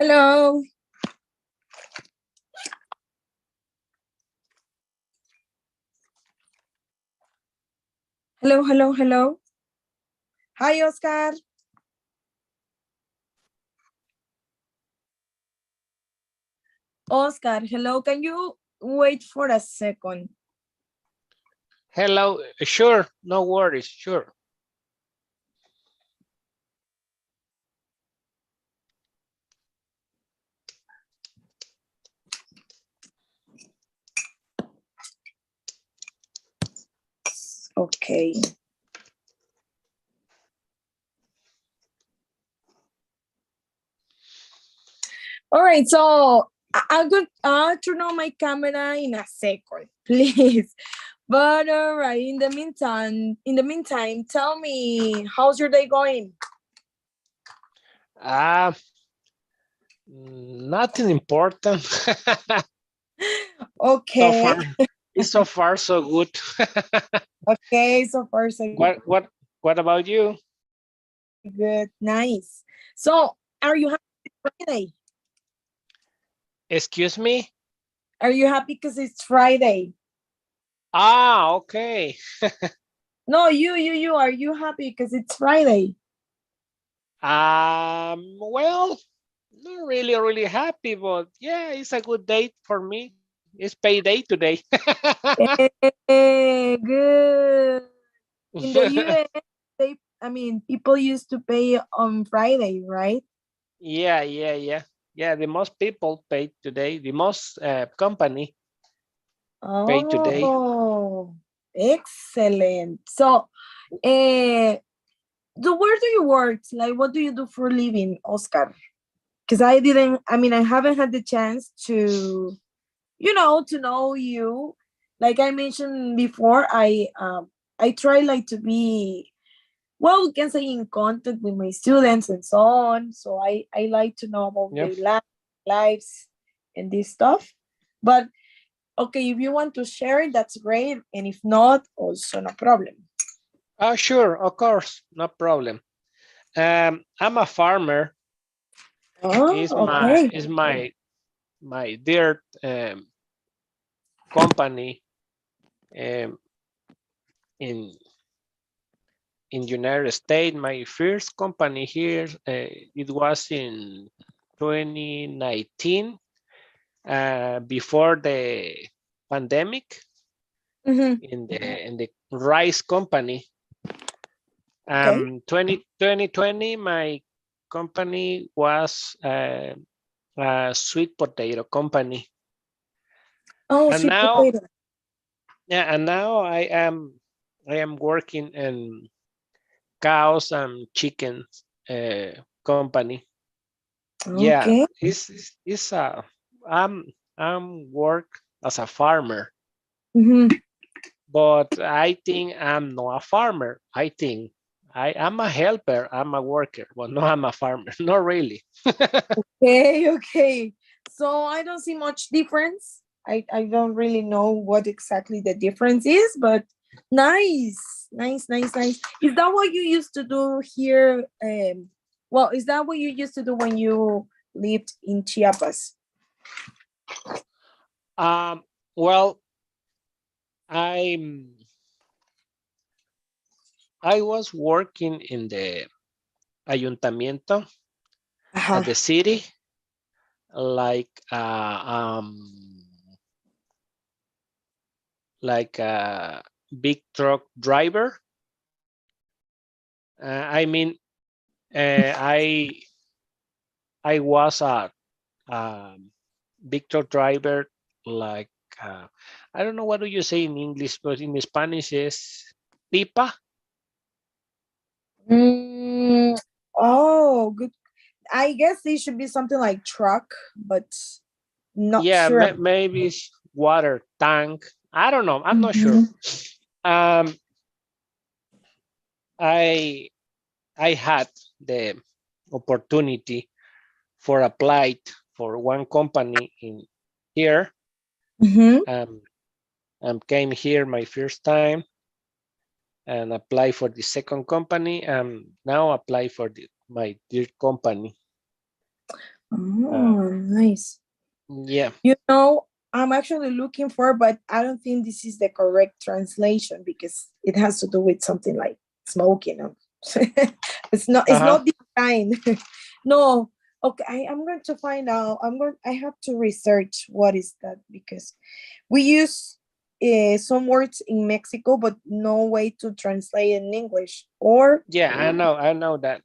Hello. Hello, hello, hello. Hi, Oscar. Oscar, hello. Can you wait for a second? Hello, sure, no worries, sure. Okay. All right, so I'm going to turn on my camera in a second, please. But all right, in the meantime, tell me, how's your day going? Nothing important. So Okay. far, it's so far so good. Okay, so far so What about you? good. Nice. So, are you happy it's Friday? Excuse me? Are you happy because it's Friday? Okay. No, you. Are you happy because it's Friday? Well, not really happy, but yeah, it's a good day for me. It's payday today. Hey, good. In the US, people used to pay on Friday, right? Yeah, the most people paid today. The most company paid today. Oh, excellent. So, where do you work? Like, what do you do for a living, Oscar? Because I haven't had the chance to know you. Like I mentioned before, I try like to be, well, we can say, in contact with my students and so on. So I like to know about Yeah. their lives and this stuff. But okay, if you want to share it, that's great. And if not, also no problem. Sure, of course, no problem. I'm a farmer. Oh, Is my okay. is my my dear company um, in United States. My first company here. It was in 2019, before the pandemic, Mm-hmm. in the rice company. Okay. 2020, my company was a sweet potato company. Oh, And sweet now, potato. yeah, and now I am working in cows and chickens company. Yeah, Okay. it's a I'm work as a farmer, Mm-hmm. but I think I'm not a farmer. I think I am a helper. I'm a worker, but no, I'm a farmer. Not really. Okay, okay. So I don't see much difference. I don't really know what exactly the difference is, but nice, nice, nice, nice. Is that what you used to do here? Well, is that what you used to do when you lived in Chiapas? Well, I'm I was working in the ayuntamiento Uh-huh. at the city, like a big truck driver. I mean, I was a big truck driver, like uh, I don't know what do you say in English, but in Spanish is pipa. Mm, oh, good. I guess it should be something like truck, but not Yeah, sure. maybe it's water tank. I don't know. I'm not sure. Mhm. Um, I I had the opportunity for applied for one company in here. Mhm. Um, came here my first time and apply for the second company. Now apply for my third company. Uh, Oh, nice. yeah. You know, I'm actually looking for, but I don't think this is the correct translation because it has to do with something like smoking. It's not. It's Uh-huh. not this kind. No. Okay, I'm going to find out. I have to research what is that because we use some words in Mexico, but no way to translate in English. Or Yeah, I know that.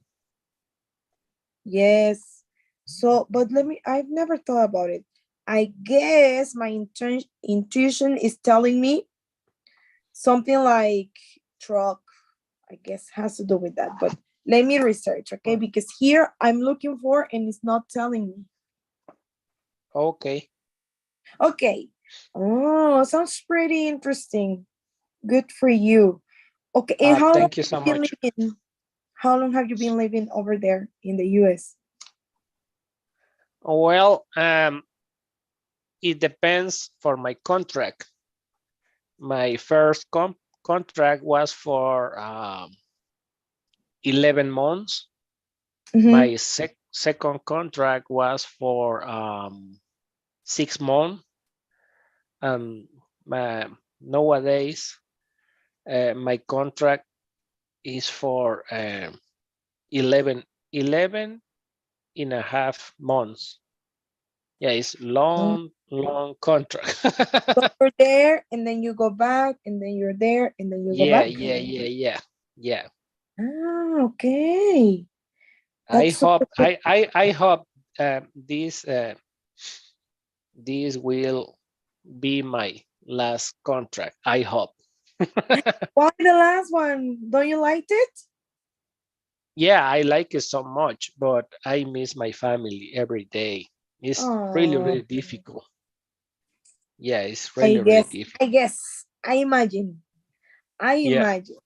yes. So, but let me. I've never thought about it. I guess my intuition is telling me something like truck. I guess has to do with that. But let me research, okay? Because here I'm looking for and it's not telling me. Okay. Okay. Oh, sounds pretty interesting. Good for you. Okay, and how long Thank you so have you been much. living? How long have you been living over there in the US? Well, it depends for my contract. My first contract was for 11 months. Mm-hmm. My second contract was for 6 months. And nowadays, my contract is for 11, 11 and a half months. Yeah, it's Oh, long contract. so you're there and then you go back and then you're there and then you go Yeah, back. yeah, yeah, yeah, yeah. Ah, okay. I That's super hope cool. I hope this will be my last contract. I hope. Why the last one? Don't you like it? Yeah, I like it so much, but I miss my family every day. It's really, Oh, really difficult. Yeah, it's I really, really guess. I difficult. guess. I imagine. I Yeah, imagine.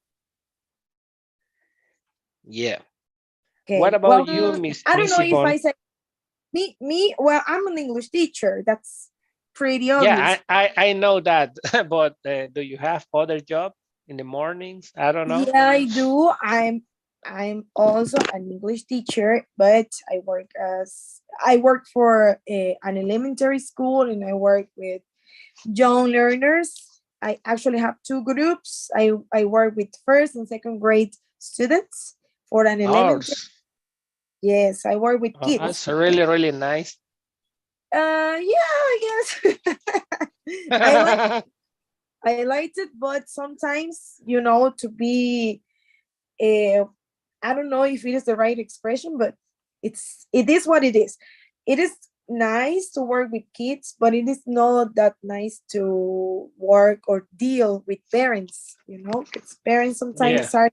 yeah. What Okay. about Well, you, Miss I don't Miss know if Yvonne? I said me. Well, I'm an English teacher. That's pretty Yeah, obvious. I know that, but do you have other job in the mornings? I don't know. Yeah, I do. I'm also an English teacher, but I work for an elementary school and I work with young learners. I actually have two groups. I work with first and second grade students for an Oh, elementary. Yes, I work with kids. that's really, really nice. Yeah, I guess. I like I liked it, but sometimes to be uh, I don't know if it is the right expression, but it is what it is. It is nice to work with kids, but it is not that nice to work or deal with parents, because parents Yeah, sometimes are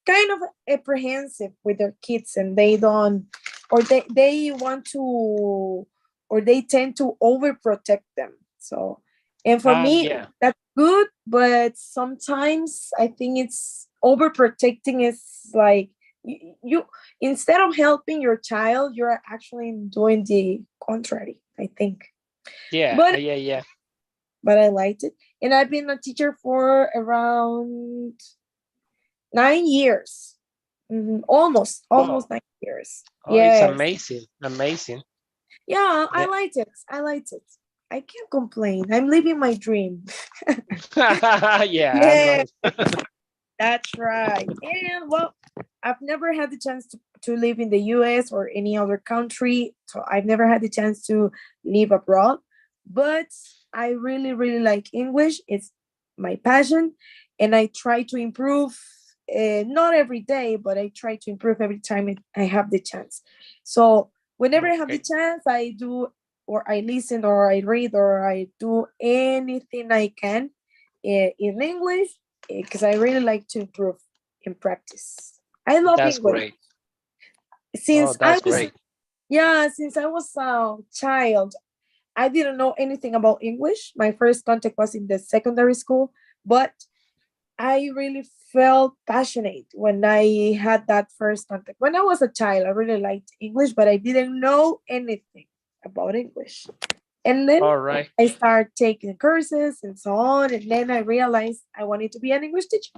kind of apprehensive with their kids and they don't or they want to or they tend to overprotect them. So and for me yeah, that's good, but sometimes I think it's overprotecting is like you instead of helping your child you're actually doing the contrary, I think. yeah, but yeah, yeah. but I liked it, and I've been a teacher for around 9 years. Oh, Almost 9 years. oh, it's Yes. amazing, amazing. Yeah, I Yeah, liked it. I liked it. I can't complain. I'm living my dream. yeah, I Yeah, know. that's right. And well, I've never had the chance to live in the US or any other country. So I've never had the chance to live abroad. But I really, really like English. It's my passion. And I try to improve, not every day, but I try to improve every time I have the chance. So whenever I have the Okay. chance, I do, or I listen, or I read, or I do anything I can in English because I really like to improve in practice. I love That's English. great. Oh, Since I that's was great. yeah, since I was a child, I didn't know anything about English. My first contact was in the secondary school, but I really felt passionate when I had that first contact. When I was a child, I really liked English, but I didn't know anything about English. And then All right. I started taking courses and so on. And then I realized I wanted to be an English teacher.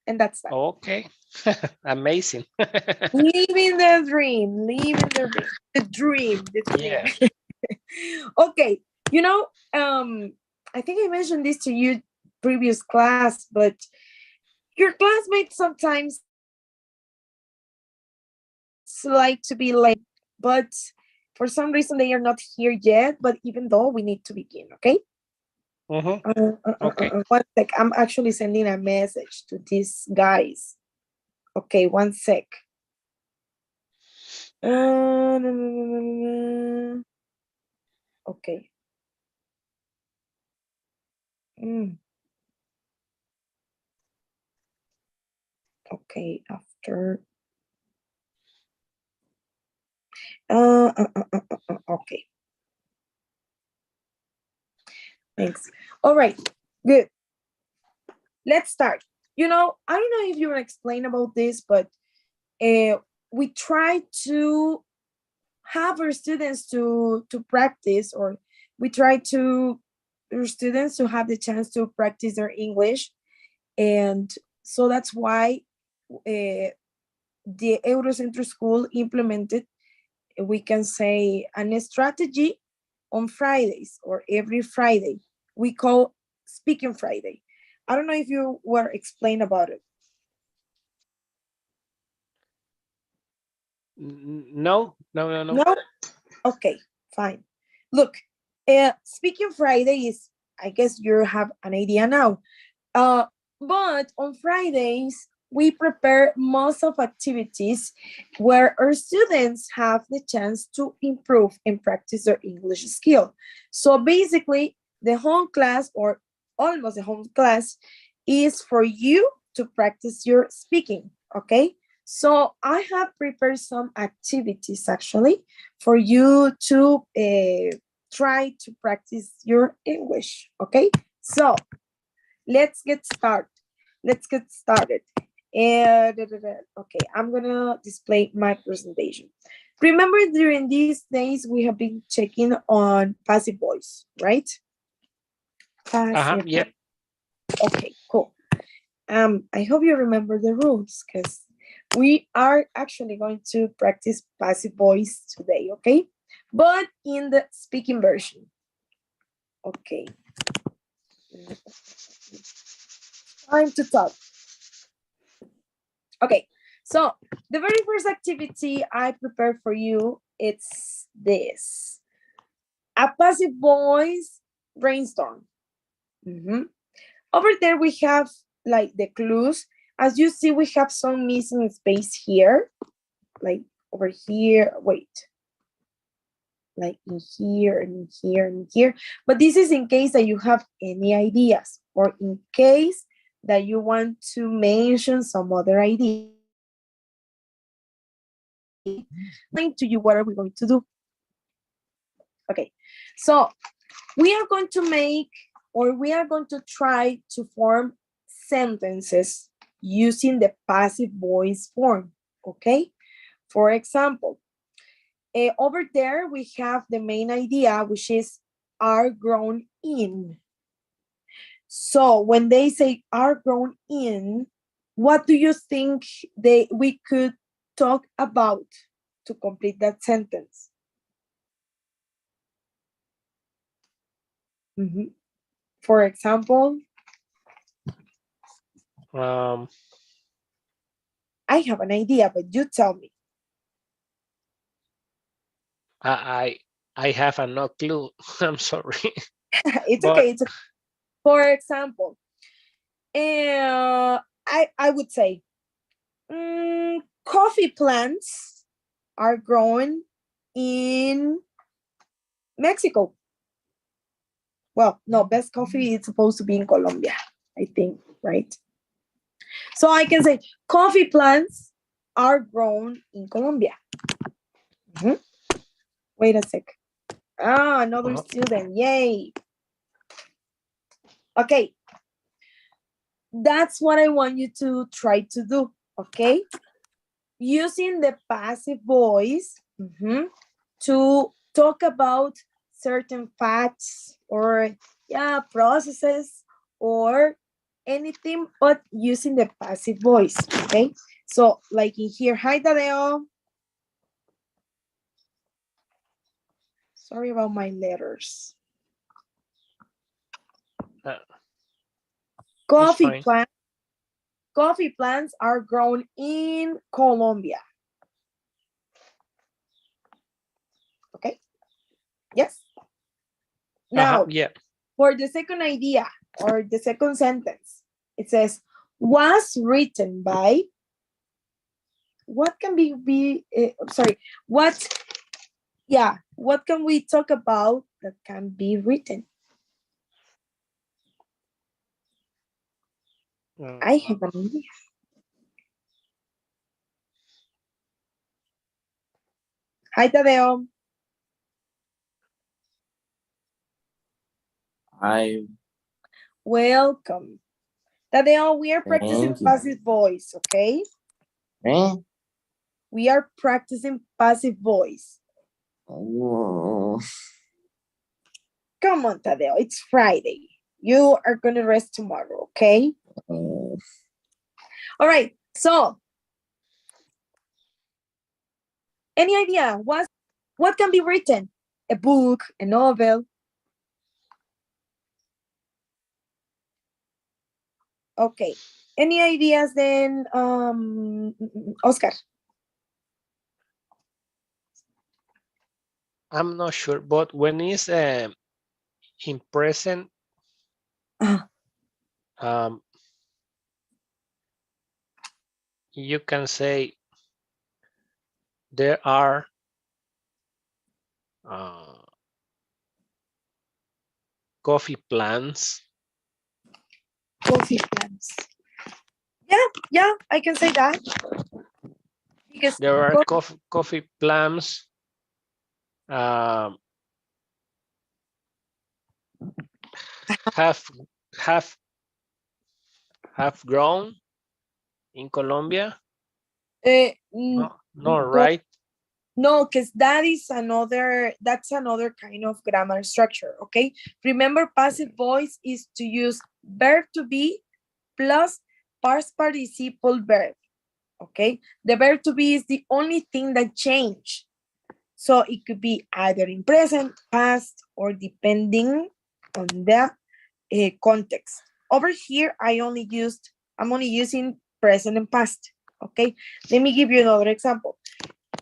And that's that. Okay. Amazing. Living the dream, living the dream, the dream, the dream. Yes. Okay, you know, I think I mentioned this to you previous class, but your classmates sometimes like to be late, but for some reason they are not here yet. But even though we need to begin, okay? Mm-hmm. Okay. One sec. I'm actually sending a message to these guys. Okay, one sec. No, no, no, no, no. Okay. Mm, okay, after. Okay, thanks. All right, good. Let's start. You know, I don't know if you want to explain about this, but we try to have our students to practice, or we try to our students to have the chance to practice their English, and so that's why the Eurocentro School implemented, we can say, an strategy on Fridays or every Friday. We call Speaking Friday. I don't know if you were explain about it. No, no, no, no. No? Okay, fine. Look, Speaking Friday is, I guess you have an idea now. Uh, but on Fridays, we prepare most of activities where our students have the chance to improve and practice their English skill. So basically, the home class, or almost the home class, is for you to practice your speaking, okay? So I have prepared some activities actually for you to try to practice your English, okay? So let's get started. Let's get started. And okay, I'm gonna display my presentation. Remember, during these days we have been checking on passive voice, right? Uh-huh. Passive. Yep. Okay, cool. I hope you remember the rules, because we are actually going to practice passive voice today, okay? But in the speaking version. Okay. Time to talk. Okay, so the very first activity I prepared for you, it's this. A passive voice brainstorm. Mhm. Over there we have like the clues. As you see, we have some missing space here, like over here. Wait, like in here and in here and here. But this is in case that you have any ideas, or in case that you want to mention some other idea. Explain to you what are we going to do. Okay, so we are going to make, or we are going to try to form sentences using the passive voice form, okay? For example, over there we have the main idea, which is are grown in. So when they say are grown in, what do you think we could talk about to complete that sentence? Mhm. For example, Um, I have an idea, but you tell me. I I have a no clue. I'm sorry, It's but okay. It's okay. For example, I would say coffee plants are grown in Mexico. Well, no, best coffee is supposed to be in Colombia, I think, right? So I can say coffee plants are grown in Colombia. Mhm. Wait a sec. Ah, another uh-huh. student. Yay. Okay, that's what I want you to try to do. Okay, using the passive voice to talk about certain facts, or yeah, processes, or anything but using the passive voice, okay? So like in here, hi Tadeo. Sorry about my letters. It's Coffee fine. plants. Coffee plants are grown in Colombia. Okay. Yes. Now, Yeah. for the second idea or the second sentence, it says, was written by, what can be sorry, what, yeah, what can we talk about that can be written? I have an idea. Hi, Tadeo. I Welcome. Tadeo, we are practicing thank you. passive voice, okay? Eh? We are practicing passive voice. Oh, Come on, Tadeo, it's Friday. You are going to rest tomorrow, okay? oh. All right, so any idea what can be written? A book, a novel? Okay. Any ideas then, Oscar? I'm not sure, but when it's in present, Uh, um, you can say there are uh, coffee plants. coffee plants. Yeah, I can say that. Because There are coffee plants um, have have have grown in Colombia. No, no, no, right? no, because that's another kind of grammar structure, okay? Remember, passive voice is to use verb to be plus past participle verb, okay? The verb to be is the only thing that changed. So it could be either in present, past, or depending on the context. Over here, I'm only using present and past, okay? Let me give you another example.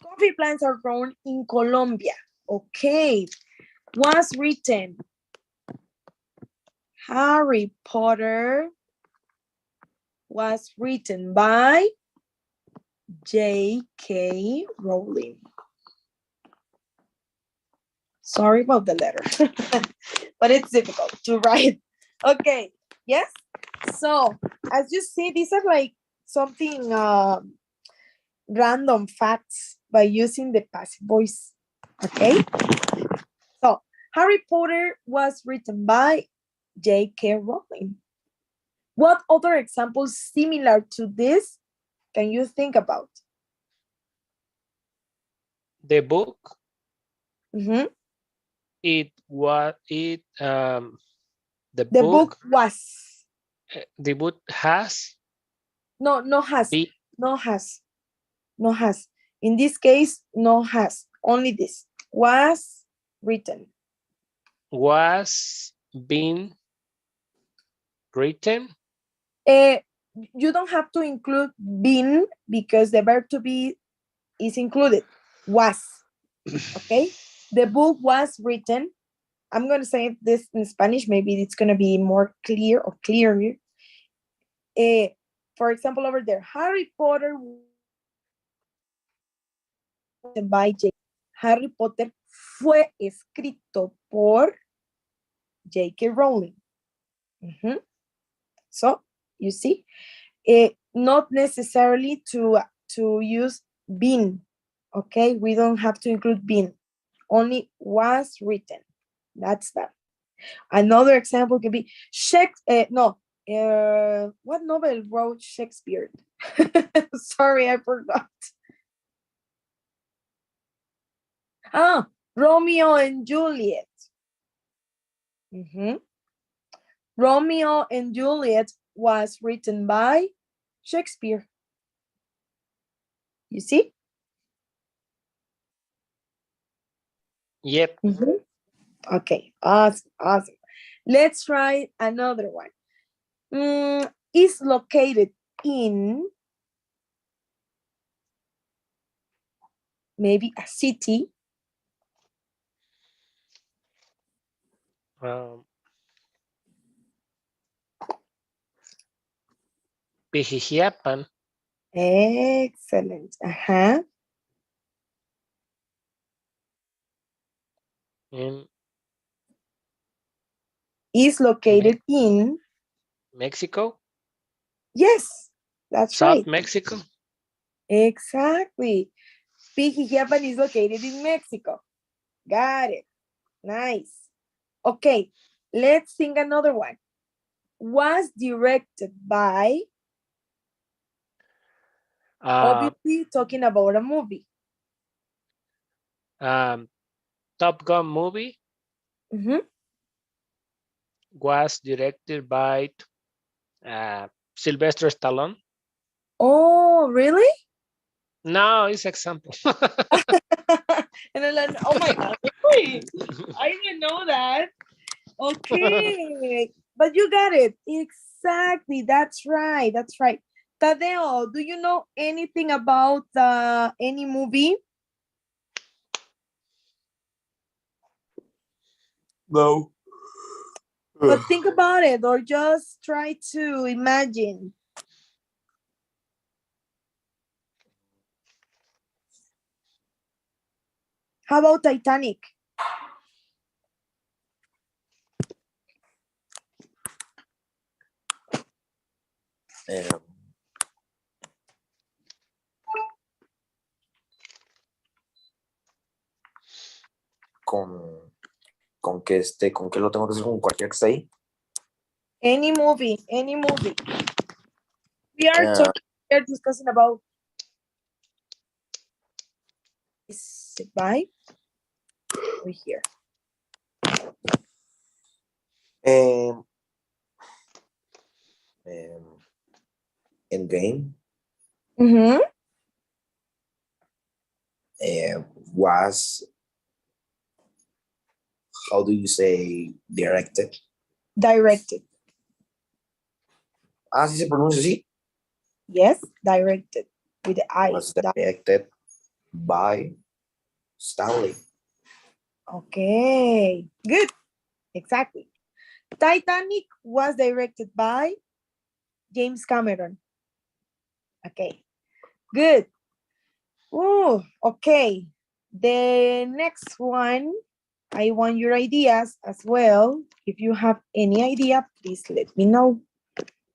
Coffee plants are grown in Colombia. Okay. Was written. Harry Potter was written by J.K. Rowling. Sorry about the letter, but it's difficult to write. Okay. Yes. So as you see, these are like something random facts by using the passive voice. Okay. So Harry Potter was written by J.K. Rowling. What other examples similar to this can you think about? The book. Mm-hmm. It was it. The The book book. was. The book has. No has. Be, No has. No has. In this case, no has. Only this. Was written. was been written. Uh, you don't have to include been because the verb to be is included. Was. Okay? The book was written. I'm going to say this in Spanish. Maybe it's going to be more clear or clearer. For example, over there, Harry Potter by J. Harry Potter fue escrito por J.K. Rowling. So, you see, not necessarily to use been. Okay, we don't have to include been. Only was written. That's that. Another example could be what novel wrote Shakespeare? Sorry, I forgot. Romeo and Juliet. Romeo and Juliet was written by Shakespeare. You see? Yep. Mhm. Okay, awesome, awesome. Let's try another one. Is located in maybe a city. Um, Pijijiapan. Excellent. Uh-huh. In Is Me- located in, Mexico, yes, that's South right. Mexico. Exactly. Pijijiapan is located in Mexico. Got it. Nice. Okay, let's sing another one. Was directed by, Uh, obviously talking about a movie. um, Top Gun movie Mhm. was directed by Sylvester Stallone. Oh, really? No, it's example. And I'm like, oh my God, really? I didn't know that. Okay, but you got it. Exactly. That's right. That's right. Tadeo, do you know anything about any movie? No. But think about it or just try to imagine. How about Titanic? Um, con, con que lo tengo que hacer con cualquier que está ahí. Any movie, any movie. We are Uh, talking, we are discussing about is it by over here. um, um, Endgame Mm-hmm. was, how do you say, directed? Directed. Ah, sí se pronuncia así. Yes, directed with the I. Was directed by Stanley. Okay, good. Exactly. Titanic was directed by James Cameron. Okay, good. Ooh, okay. The next one, I want your ideas as well. If you have any idea, please let me know.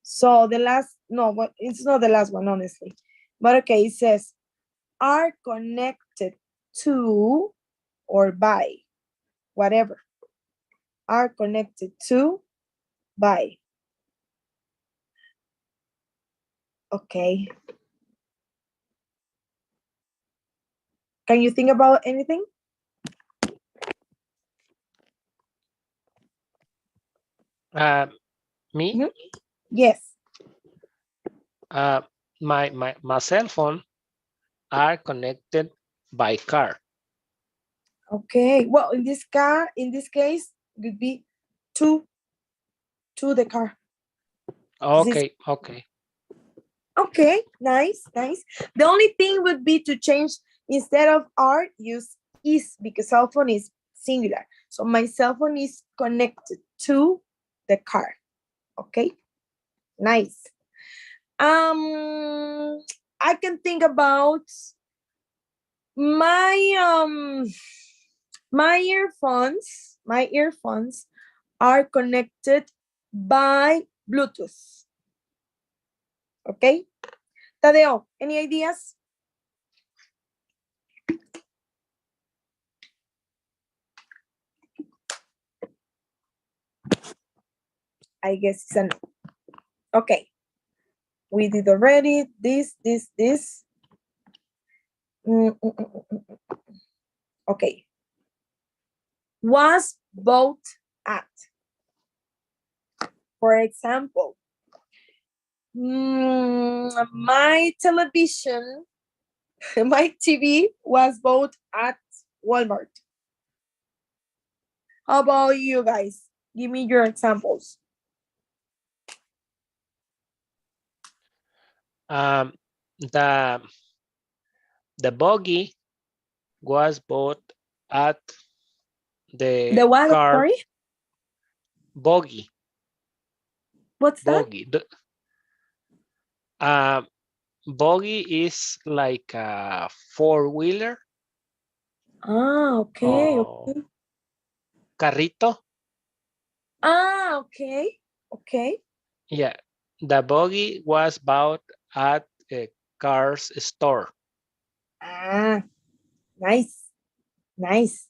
So the last, no, but it's not the last one, honestly. But okay, it says, are connected to or by, whatever, are connected to by. Okay. Can you think about anything? Me, Mhm. Yes. my cell phone are connected by car. Okay. Well, in this case, would be to the car. This Okay, okay. okay. Nice, nice. The only thing would be to change instead of are use is because cell phone is singular. So my cell phone is connected to the car. Okay. Nice. I can think about my my earphones are connected by Bluetooth. Okay. Tadeo, any ideas? I guess it's a no. Okay. We did already this. Mm, mm, mm, mm, mm. Okay. Was both at. For example, My television, my TV was bought at Walmart. How about you guys? Give me your examples. The buggy was bought at the The what? car Sorry? buggy. What's that? Buggy. Um, buggy is like a four-wheeler Ah, okay, or okay. carrito. Ah, okay, okay. Yeah, the buggy was bought at a car's store. Ah, nice, nice.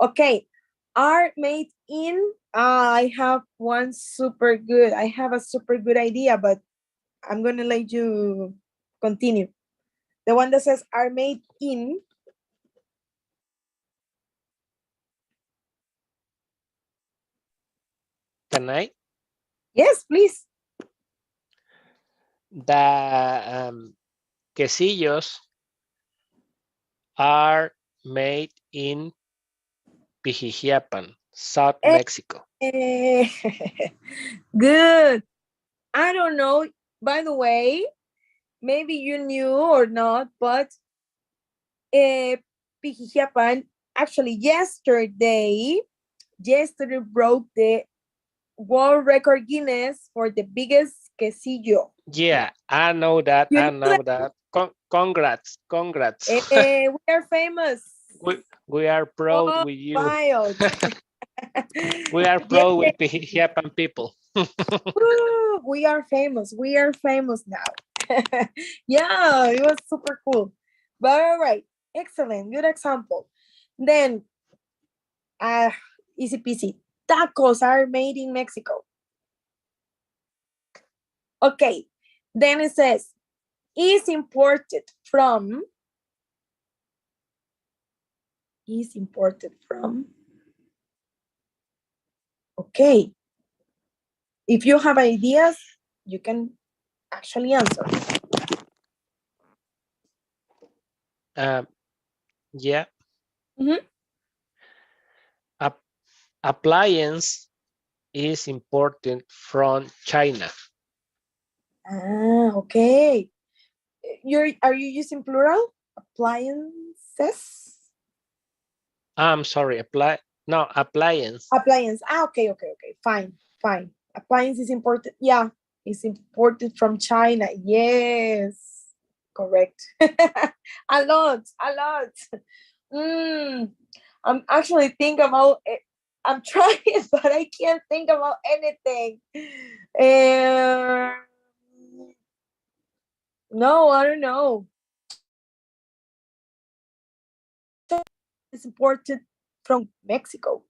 Okay, art made in. I have one super good. I have a super good idea, but I'm gonna let you continue. The one that says are made in. Can I? Yes, please. The quesillos are made in Pijijiapan, South Mexico. Eh, good. I don't know. By the way, maybe you knew or not, but uh, Pijijiapan actually yesterday broke the world record Guinness for the biggest quesillo. Yeah, I know that. You I know know that. Congrats, congrats. we are famous. we are proud Oh, with you. wild. We are Yeah, proud with Pijijiapan people. woo, we are famous. We are famous now. Yeah, it was super cool. But all right, excellent, good example. Then, uh, easy peasy. Tacos are made in Mexico. Okay, then it says is imported from. Is imported from. Okay, if you have ideas, you can actually answer. Yeah. Mhm. Appliance is imported from China. Ah, okay. Are you using plural? Appliances? I'm sorry, appliance. Appliance. Ah, okay. Fine. Appliance is imported. Yeah, it's imported from China. Yes, correct. A lot. Mm, I'm actually thinking about it. I'm trying, but I can't think about anything. Um, no, I don't know. It's imported from Mexico.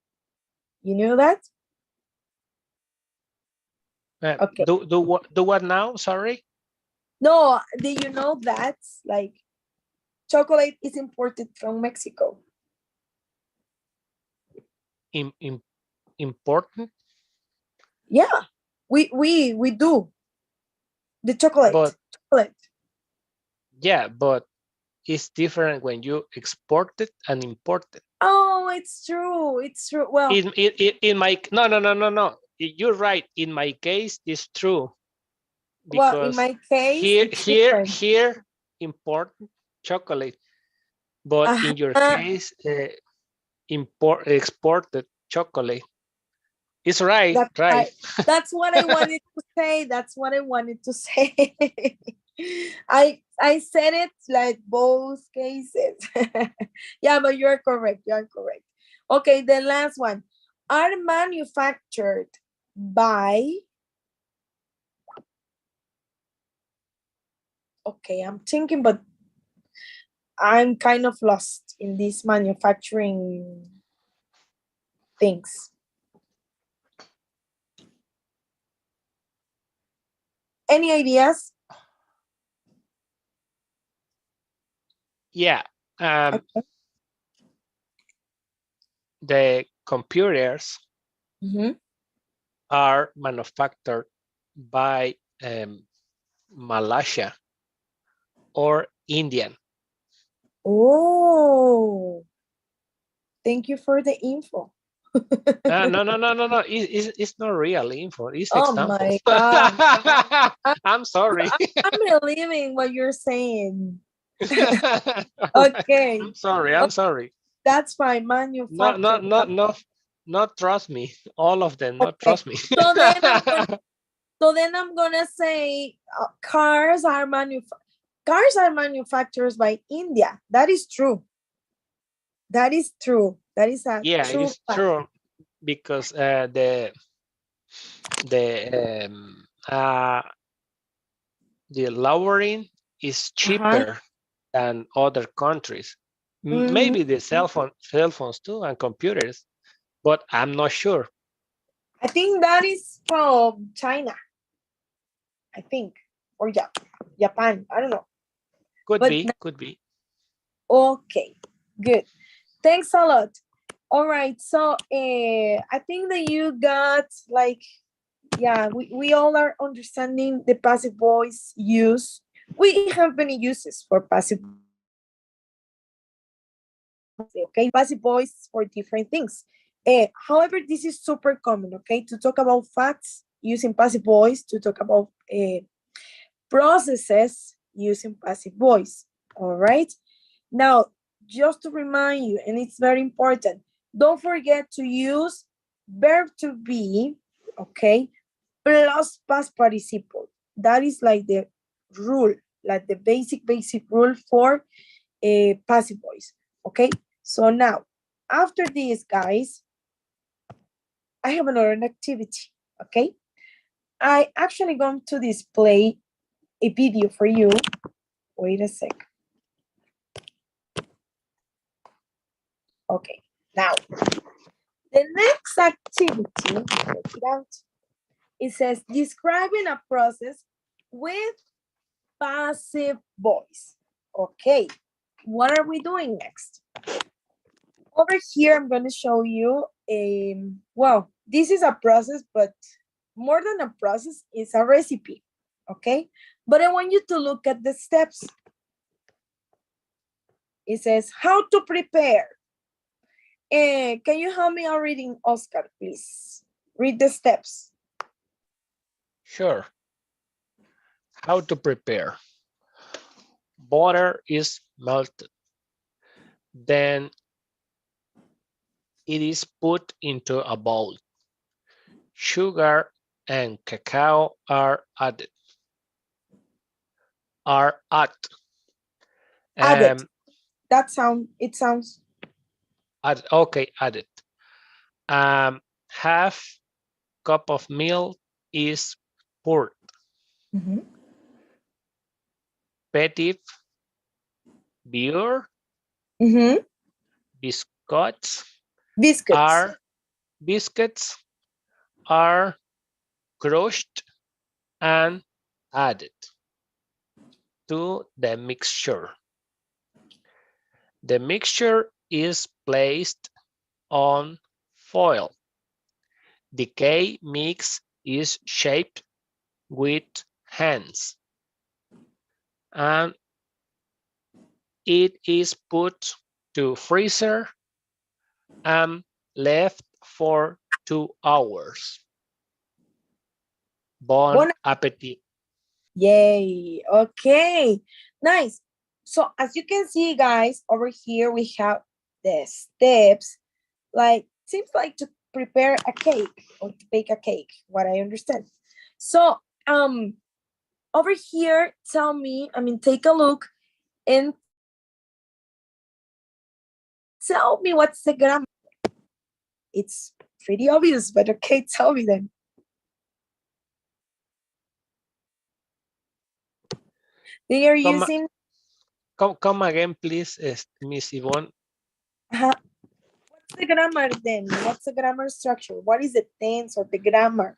You knew that? Okay. Do what now? Sorry. No, did you know that? Like chocolate is imported from Mexico. Important, Yeah, we do the chocolate. but Chocolate. yeah, but it's different when you export it and import it. Oh, it's true. It's true. Well, In my no. You're right. In my case, it's true in because my case, it's different. here important chocolate, but in your Uh-huh. case, exported chocolate. It's right, That's right. right. That's what I wanted to say. That's what I wanted to say. I said it like both cases. Yeah, but you're correct. You're correct. Okay, the last one. Are manufactured by. Okay, I'm thinking, but I'm kind of lost in these manufacturing things. Any ideas? Yeah. Okay. The computers Mhm. are manufactured by Malaysia, or Indian. Oh, thank you for the info. No. It's not real info. It's Oh my examples. God. I'm sorry. I'm believing what you're saying. Okay. I'm sorry. I'm sorry. That's fine. No, no, Manufacturer. no, no, not trust me. All of them, not Okay. trust me. So then I'm gonna say cars are manufactured by India. That is true. That is true. That is a Yeah, true it's fact. true because the the lowering is Uh-huh. cheaper than other countries. Mhm. Maybe the cell phones too, and computers, but I'm not sure. I think that is from China. I think, or Japan. I don't know. Could But be, could be. okay, good. Thanks a lot. All right. So I think that you got like, yeah, we all are understanding the passive voice use. We have many uses for passive voice. Okay, passive voice for different things. However, this is super common, okay, to talk about facts using passive voice, to talk about processes using passive voice. All right. Now, just to remind you, and it's very important, don't forget to use verb to be, okay, plus past participle. That is like the rule, like the basic rule for a passive voice. Okay. So now, after this, guys, I have another activity. Okay. I actually going to display a video for you. Wait a sec. Okay. Now, the next activity, check it out. It says describing a process with passive voice. Okay, what are we doing next? Over here, I'm going to show you well, this is a process, but more than a process, it's a recipe. Okay, but I want you to look at the steps. It says how to prepare. Can you help me out reading, Oscar, please? Read the steps. Sure. How to prepare. Butter is melted. Then it is put into a bowl. Sugar and cacao are added. Added. Um, It sounds. okay, added. Half cup of milk is poured. Mhm. Petit beurre, Mhm. biscuits Biscuits. are biscuits are crushed and added to the mixture. The mixture is placed on foil. The cake mix is shaped with hands and it is put to freezer and left for 2 hours. Bon Bon appetit. Yay. Okay. Nice. So as you can see, guys, over here we have the steps. Like seems like to prepare a cake or to bake a cake, what I understand. So over here, take a look and tell me what's the grammar. It's pretty obvious, but okay, tell me then. They are Come, using come again, please, Miss Yvonne. what's the grammar then? What's the grammar structure? What is the tense or the grammar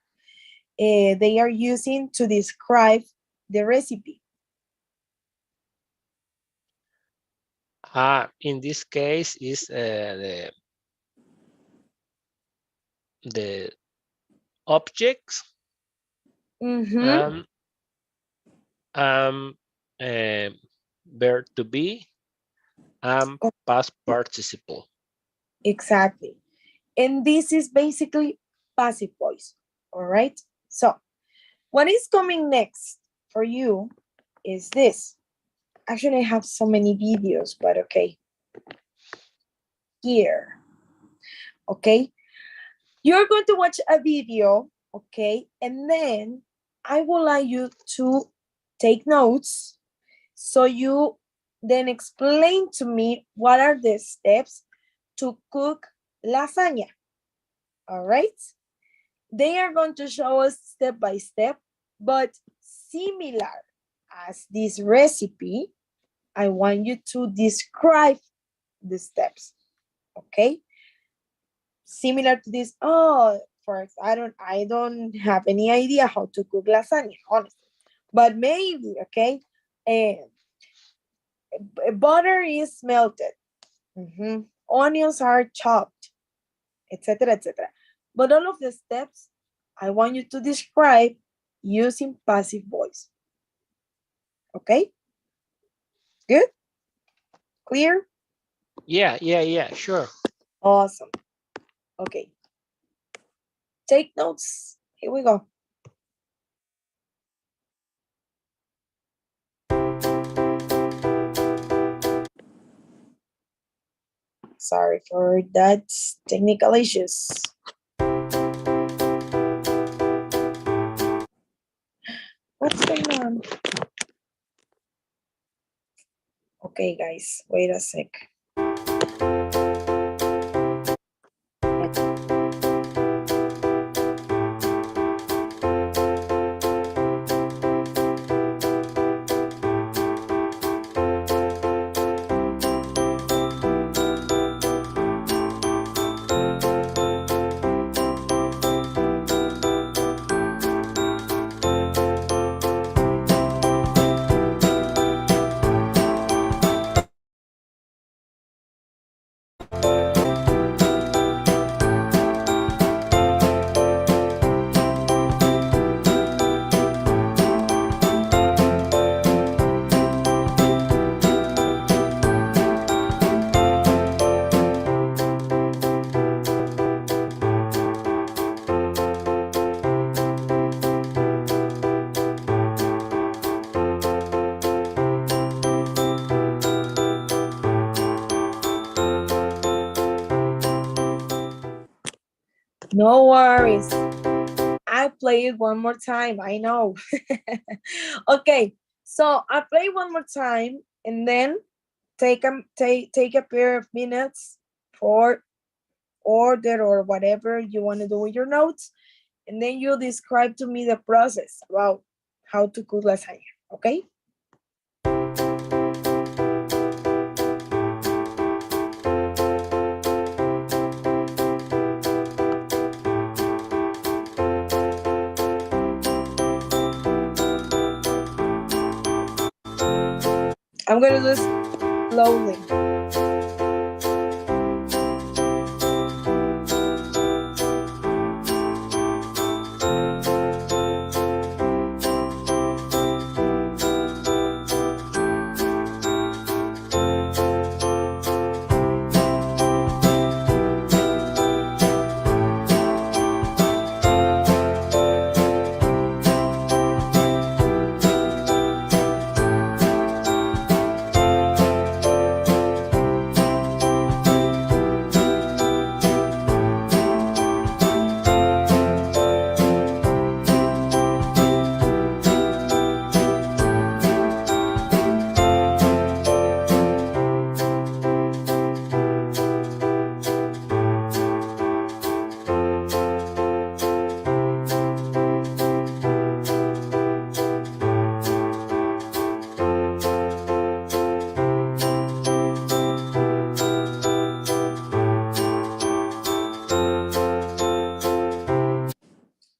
they are using to describe the recipe? In this case is the objects Mm-hmm. and Verb to be, past participle. Exactly. And this is basically passive voice. All right. So what is coming next for you is this. Actually, I have so many videos, but okay. Here. Okay. You're going to watch a video, okay? And then I would like you to take notes so you then explain to me what are the steps to cook lasagna. All right? They are going to show us step by step, but similar as this recipe, I want you to describe the steps, okay? Similar to this, oh, first, I don't have any idea how to cook lasagna, honestly. But maybe, okay, butter is melted, onions are chopped, etc., etc. But all of the steps, I want you to describe using passive voice. Okay? Good? Clear? Yeah, sure. Awesome. Okay. Take notes. Here we go. Sorry for that technical issues. What's going on? Okay, guys, wait a sec. No worries. I play it one more time. I know. Okay, so I play one more time and then take a pair of minutes for order or whatever you want to do with your notes, and then you describe to me the process about how to cook lasagna. Okay. I'm gonna do this slowly.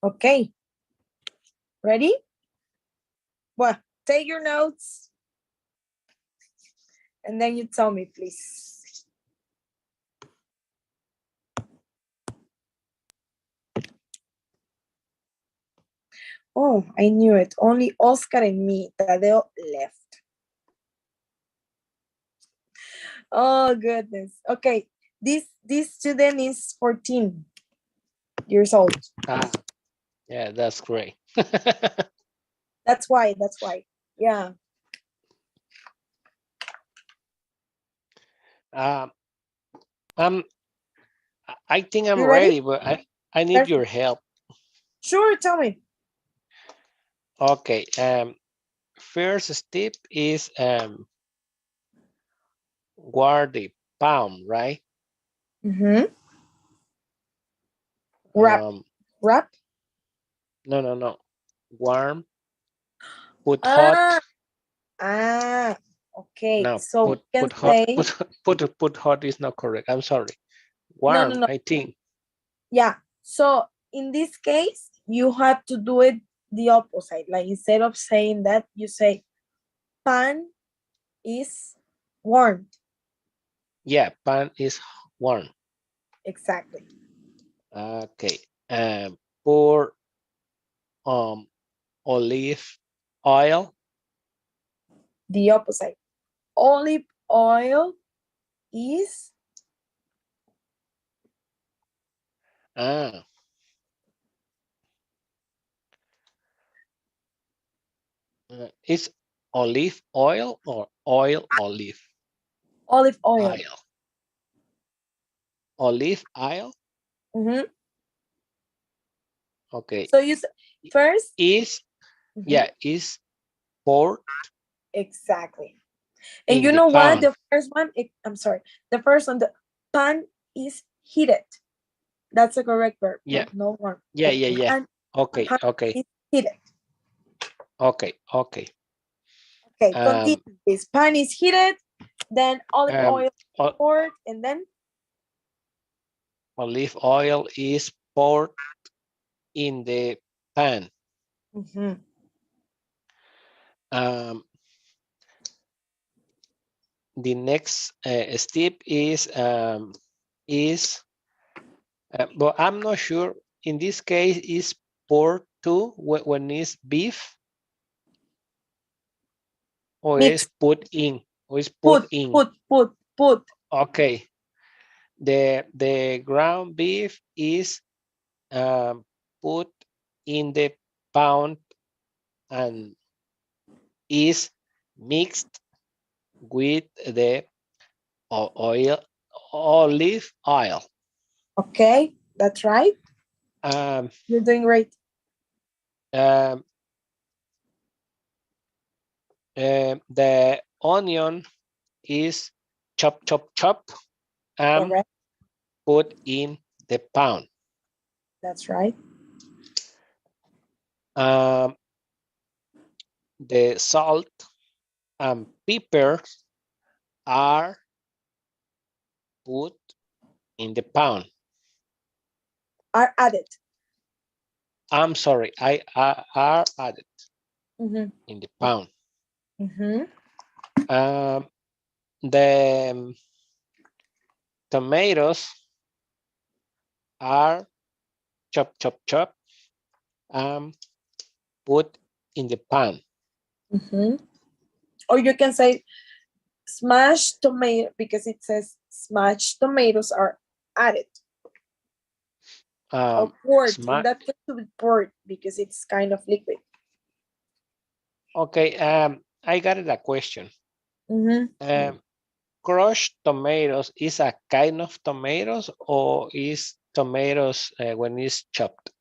Okay. Ready? Well, take your notes and then you tell me, please. Oh, I knew it. Only Oscar and me. Tadeo left. Oh goodness. Okay. This student is 14 years old. Yeah, that's great. That's why. That's why. Yeah. um, I'm, I think I'm You ready? ready, but I need your Perfect. help. Sure. Tell me. Okay. First step is guard the palm, right? Mm-hmm. Wrap. Um, Wrap. no. Warm, put Ah. hot. Ah. Okay. No, So we can put hot. say Put hot is not correct. I'm sorry. no, no, Warm, no. I think. Yeah. So in this case, you have to do it the opposite. Like instead of saying that, you say pan is warm. Yeah, pan is warm. Exactly. Okay. Pour um olive oil. The opposite. Olive oil is Ah, it's olive oil or oil olive olive oil. oil. Olive oil. Mm-hmm. Okay. So you first. Is Mhm. yeah is poured Exactly. And in you the know what? pan. The first one, I'm sorry. The first one, the pan is heated. That's a correct verb. Yeah. No warm. The Yeah. pan, Okay. pan Okay. is heated. Okay. Okay, continue. Um. This pan is heated, then olive Um. oil o- poured, and then Olive oil is poured in the pan. mhm. Um. The next step is but I'm not sure. In this case, is poured too when it's beef or is Mix. put in or is put Put, in. put, put, put. Okay. The ground beef is put in the pound and is mixed with the oil, olive oil. Okay, that's right. Um, You're doing great. um, the onion is chop, and Correct. put in the pound. That's right. Um, the salt and pepper are put in the pound. Are added. I'm sorry, I are added Mm-hmm. in the pound. Mm-hmm. Um, the tomatoes are chop, and put in the pan. Mm-hmm. Or you can say smashed tomato because it says smashed tomatoes are added. Or poured. In Smart. that case, to be poured because it's kind of liquid. Okay. I got it a question. Mm-hmm. Crushed tomatoes is a kind of tomatoes or is tomatoes when it's chopped?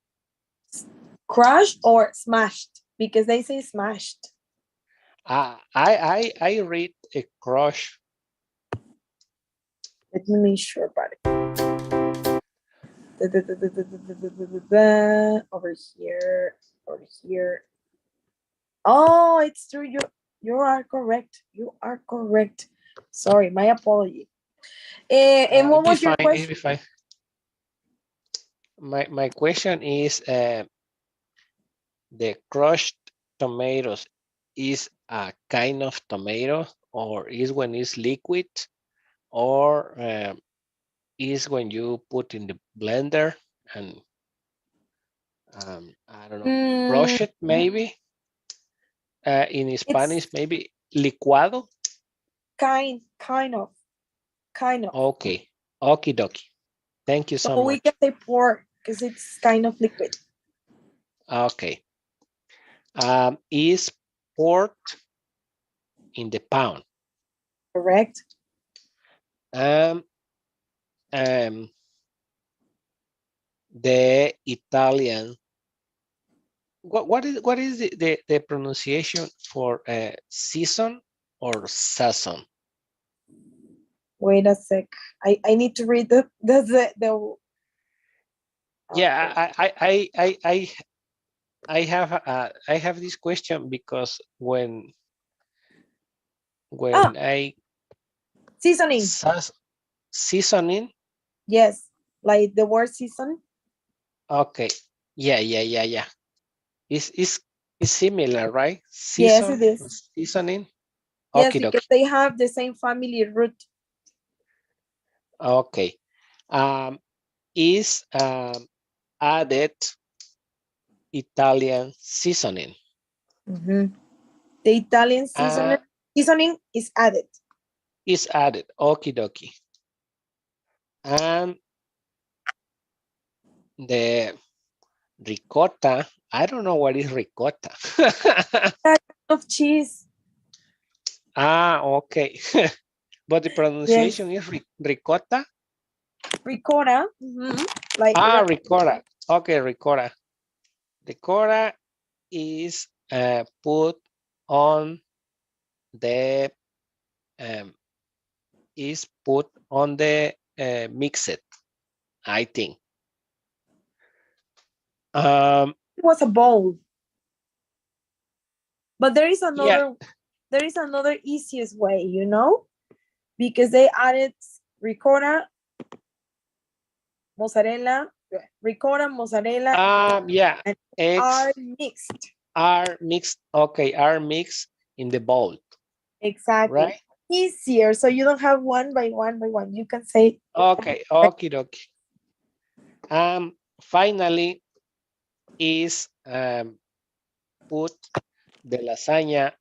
Crushed or smashed because they say smashed. I read a crush. Let me make sure about it. Over here, over here. Oh, it's true. You are correct. You are correct. Sorry, my apology. And It'll what be was your fine. It'll question? be fine. My question is the crushed tomatoes is a kind of tomato or is when it's liquid or is when you put in the blender and I don't know, brushed maybe. In It's Spanish, maybe licuado. kind of. Okay, okie dokie. Thank you so So we can much. say pour because it's kind of liquid. Okay. Is poured in the pound. Correct. Um, the Italian. What is the pronunciation for season or sazon? Wait a sec. I need to read the Yeah, okay. I have this question because when Ah, I seasoning. seasoning. Yes, like the word season. Okay. Yeah. It's similar, right? Yes, it is. Seasoning. Yes, Okay, because dokie. they have the same family root. Okay. Is added Italian seasoning. Mhm. The Italian Uh, seasoning is added. is added. Okie dokie. And the ricotta. I don't know what is ricotta. That kind of cheese. Okay. But the Yes. pronunciation is ricotta. Ricotta. Like Ricotta. Okay, ricotta. Ricotta is put on the um, mixed, I think. it was a bowl. But Yeah. there is another easiest way, because they added ricotta, mozzarella, ricotta, mozzarella, Yeah. and Eggs are mixed. are mixed. Okay, are mixed in the bowl, Exactly. right? Easier, so you don't have one by one by one. You can say, Okay, okie dokie. Finally is put the lasagna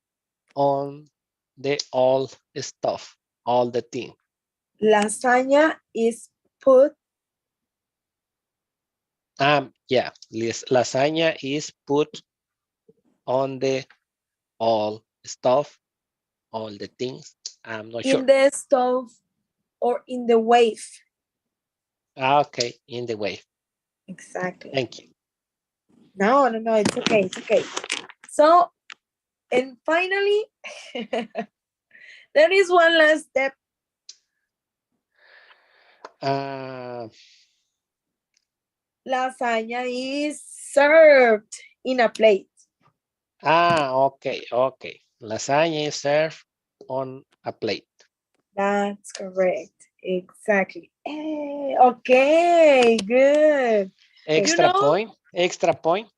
on the all stuff, all the thing. lasagna is put Yeah, lasagna is put on the all stuff, all the things. I'm not in sure. the stove or in the wave. Okay, in the way. Exactly. Thank you. No, it's okay, it's okay. So, and finally, there is one last step. Lasagna is served in a plate. Okay. Lasagna is served on a plate. That's correct. Exactly. Okay, good. You Extra know, point. Extra point.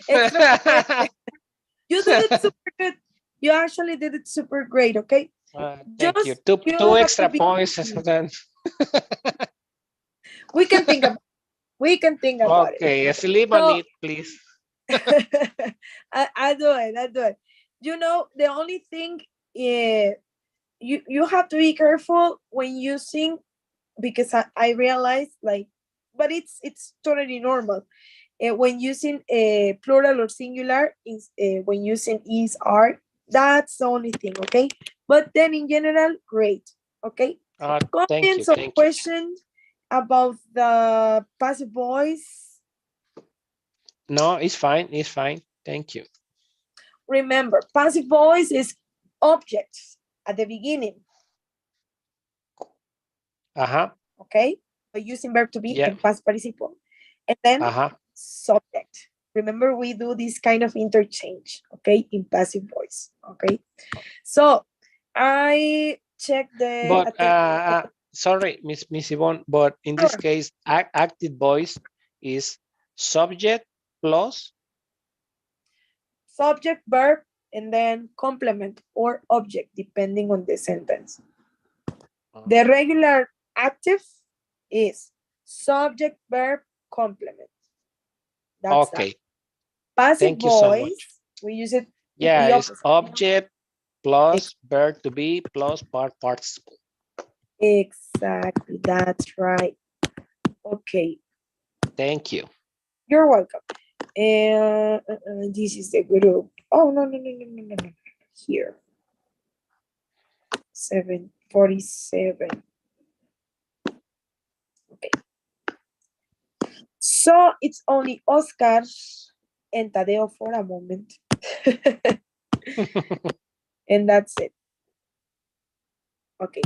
extra point. You did it super good. You actually did it super great, okay? Thank you. Just you Two have to extra be points. Then. we can think about it. Okay, sleep on So it, please. I do it. The only thing is you have to be careful when using, because I realized, like, but it's totally normal when using a plural or singular when using is are. That's the only thing, okay? But then in general, great. Okay, Thank you. comments or Thank you. questions about the passive voice? No, it's fine. It's fine. Thank you. Remember, passive voice is objects at the beginning. Okay, so using verb to be Yeah. in past participle, and then subject. Remember, we do this kind of interchange, okay, in passive voice. Okay, so I check the But sorry, Miss Yvonne, but in this case, active voice is subject plus subject, verb, and then complement or object, depending on the sentence. The regular active is subject, verb, complement. That's that. Okay. Passive Thank you so much. voice, we use it Yeah, the it's opposite. object plus verb to be plus participle. Exactly, that's right. Okay, Thank you. you're welcome. And this is the group. Oh, no, no, no, no, no, no, no. Here. 747. Okay. So it's only Oscar and Tadeo for a moment. And that's it. Okay.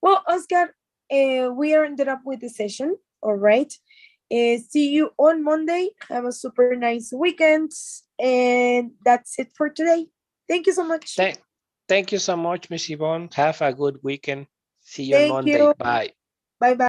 Well, Oscar, we are ended up with the session. All right. See you on Monday. Have a super nice weekend. And that's it for today. Thank you so much. Thank you so much, Miss Yvonne. Have a good weekend. See you on Thank Monday. you. Bye. Bye bye.